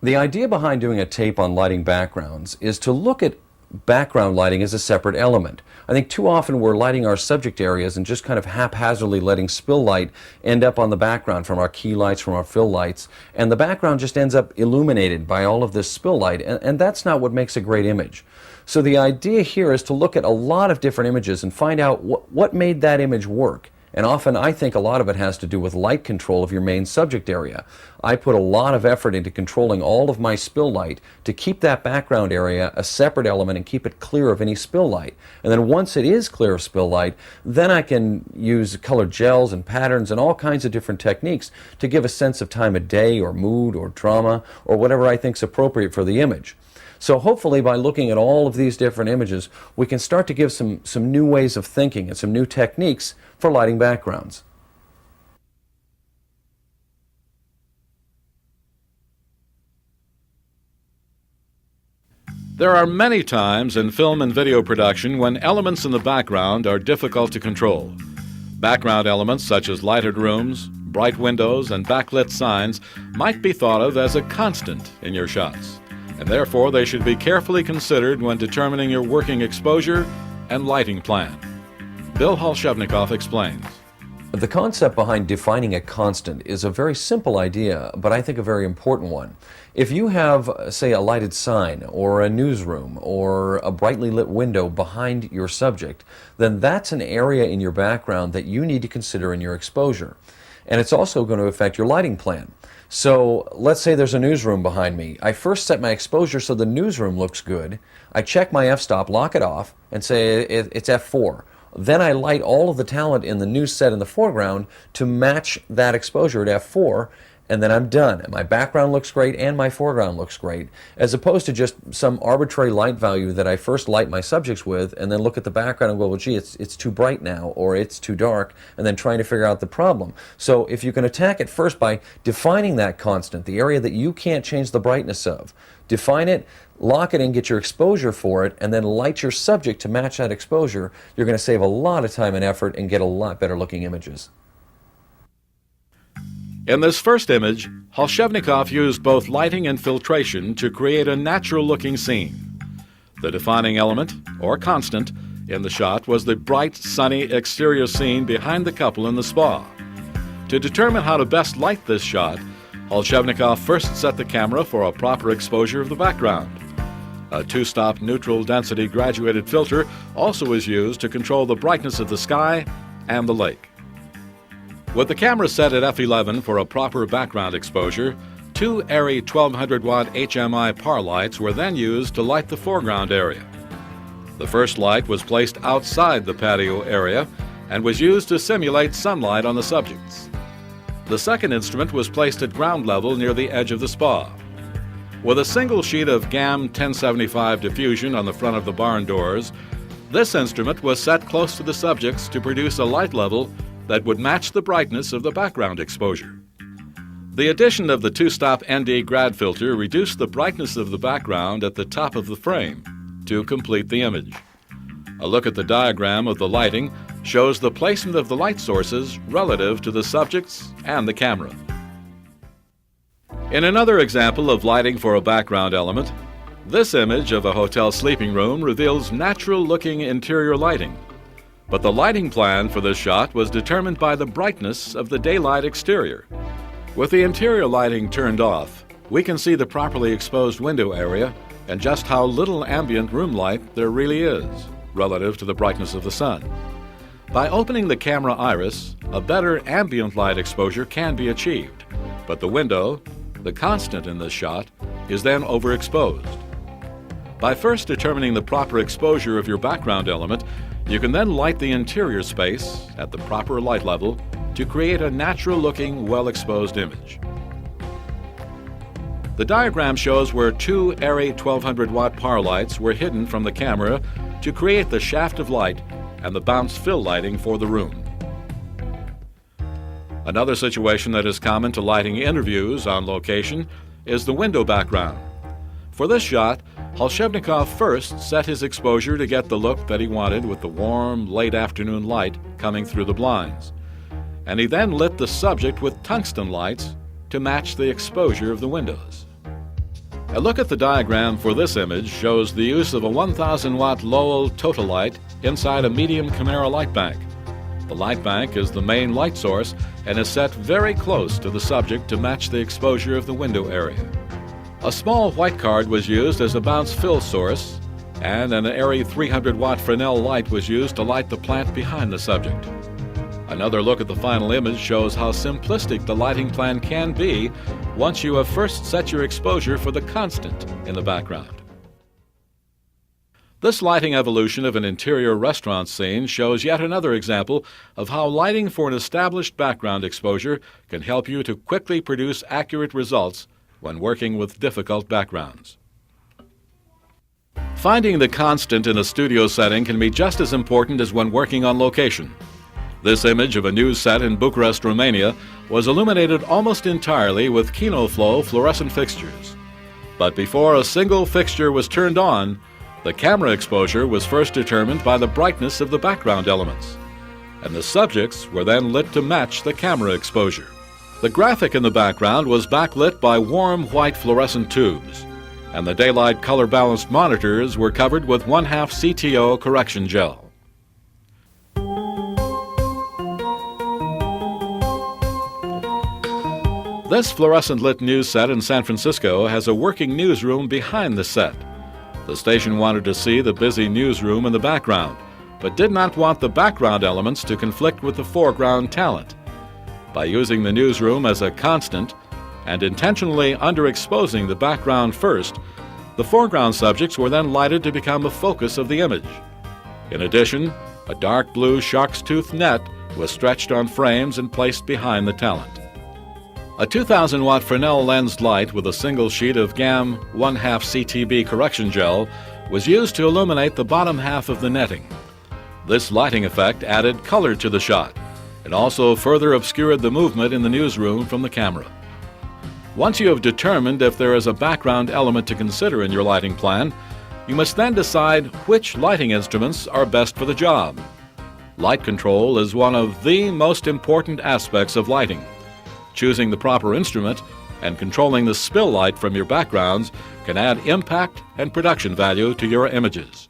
The idea behind doing a tape on lighting backgrounds is to look at background lighting as a separate element. I think too often we're lighting our subject areas and just kind of haphazardly letting spill light end up on the background from our key lights, from our fill lights, and the background just ends up illuminated by all of this spill light, and that's not what makes a great image. So the idea here is to look at a lot of different images and find out what made that image work. And often I think a lot of it has to do with light control of your main subject area. I put a lot of effort into controlling all of my spill light to keep that background area a separate element and keep it clear of any spill light. And then once it is clear of spill light, then I can use colored gels and patterns and all kinds of different techniques to give a sense of time of day or mood or drama or whatever I think is appropriate for the image. So hopefully by looking at all of these different images, we can start to give some new ways of thinking and some new techniques for lighting backgrounds. There are many times in film and video production when elements in the background are difficult to control. Background elements such as lighted rooms, bright windows, and backlit signs might be thought of as a constant in your shots, and therefore they should be carefully considered when determining your working exposure and lighting plan. Bill Holshevnikoff explains. The concept behind defining a constant is a very simple idea, but I think a very important one. If you have, say, a lighted sign or a newsroom or a brightly lit window behind your subject, then that's an area in your background that you need to consider in your exposure. And it's also going to affect your lighting plan. So let's say there's a newsroom behind me. I first set my exposure so the newsroom looks good. I check my f-stop, lock it off, and say it's f4. Then I light all of the talent in the news set in the foreground to match that exposure at f4, and then I'm done. And my background looks great and my foreground looks great, as opposed to just some arbitrary light value that I first light my subjects with and then look at the background and go, well, gee, it's too bright now, or it's too dark, and then trying to figure out the problem. So if you can attack it first by defining that constant, the area that you can't change the brightness of, define it, lock it in, get your exposure for it, and then light your subject to match that exposure, you're going to save a lot of time and effort and get a lot better looking images. In this first image, Holshevnikoff used both lighting and filtration to create a natural-looking scene. The defining element, or constant, in the shot was the bright, sunny exterior scene behind the couple in the spa. To determine how to best light this shot, Holshevnikoff first set the camera for a proper exposure of the background. A two-stop neutral density graduated filter also is used to control the brightness of the sky and the lake. With the camera set at f11 for a proper background exposure, two Arri 1200-watt HMI par lights were then used to light the foreground area. The first light was placed outside the patio area and was used to simulate sunlight on the subjects. The second instrument was placed at ground level near the edge of the spa. With a single sheet of GAM 1075 diffusion on the front of the barn doors, this instrument was set close to the subjects to produce a light level that would match the brightness of the background exposure. The addition of the two-stop ND grad filter reduced the brightness of the background at the top of the frame to complete the image. A look at the diagram of the lighting shows the placement of the light sources relative to the subjects and the camera. In another example of lighting for a background element, this image of a hotel sleeping room reveals natural-looking interior lighting. But the lighting plan for this shot was determined by the brightness of the daylight exterior. With the interior lighting turned off, we can see the properly exposed window area and just how little ambient room light there really is relative to the brightness of the sun. By opening the camera iris, a better ambient light exposure can be achieved, but the window, the constant in this shot, is then overexposed. By first determining the proper exposure of your background element, you can then light the interior space at the proper light level to create a natural-looking, well-exposed image. The diagram shows where two Arri 1200-watt par lights were hidden from the camera to create the shaft of light and the bounce fill lighting for the room. Another situation that is common to lighting interviews on location is the window background. For this shot, Holshevnikoff first set his exposure to get the look that he wanted with the warm, late afternoon light coming through the blinds. And he then lit the subject with tungsten lights to match the exposure of the windows. A look at the diagram for this image shows the use of a 1000 watt Lowell total light inside a medium Camera light bank. The light bank is the main light source and is set very close to the subject to match the exposure of the window area. A small white card was used as a bounce fill source, and an airy 300 watt Fresnel light was used to light the plant behind the subject. Another look at the final image shows how simplistic the lighting plan can be once you have first set your exposure for the constant in the background. This lighting evolution of an interior restaurant scene shows yet another example of how lighting for an established background exposure can help you to quickly produce accurate results when working with difficult backgrounds. Finding the constant in a studio setting can be just as important as when working on location. This image of a news set in Bucharest, Romania, was illuminated almost entirely with KinoFlow fluorescent fixtures. But before a single fixture was turned on, the camera exposure was first determined by the brightness of the background elements, and the subjects were then lit to match the camera exposure. The graphic in the background was backlit by warm white fluorescent tubes, and the daylight color-balanced monitors were covered with 1/2 CTO correction gel. This fluorescent-lit news set in San Francisco has a working newsroom behind the set. The station wanted to see the busy newsroom in the background, but did not want the background elements to conflict with the foreground talent. By using the newsroom as a constant and intentionally underexposing the background first, the foreground subjects were then lighted to become the focus of the image. In addition, a dark blue shark's tooth net was stretched on frames and placed behind the talent. A 2000 watt Fresnel lensed light with a single sheet of GAM 1/2 CTB correction gel was used to illuminate the bottom half of the netting. This lighting effect added color to the shot and also further obscured the movement in the newsroom from the camera. Once you have determined if there is a background element to consider in your lighting plan, you must then decide which lighting instruments are best for the job. Light control is one of the most important aspects of lighting. Choosing the proper instrument and controlling the spill light from your backgrounds can add impact and production value to your images.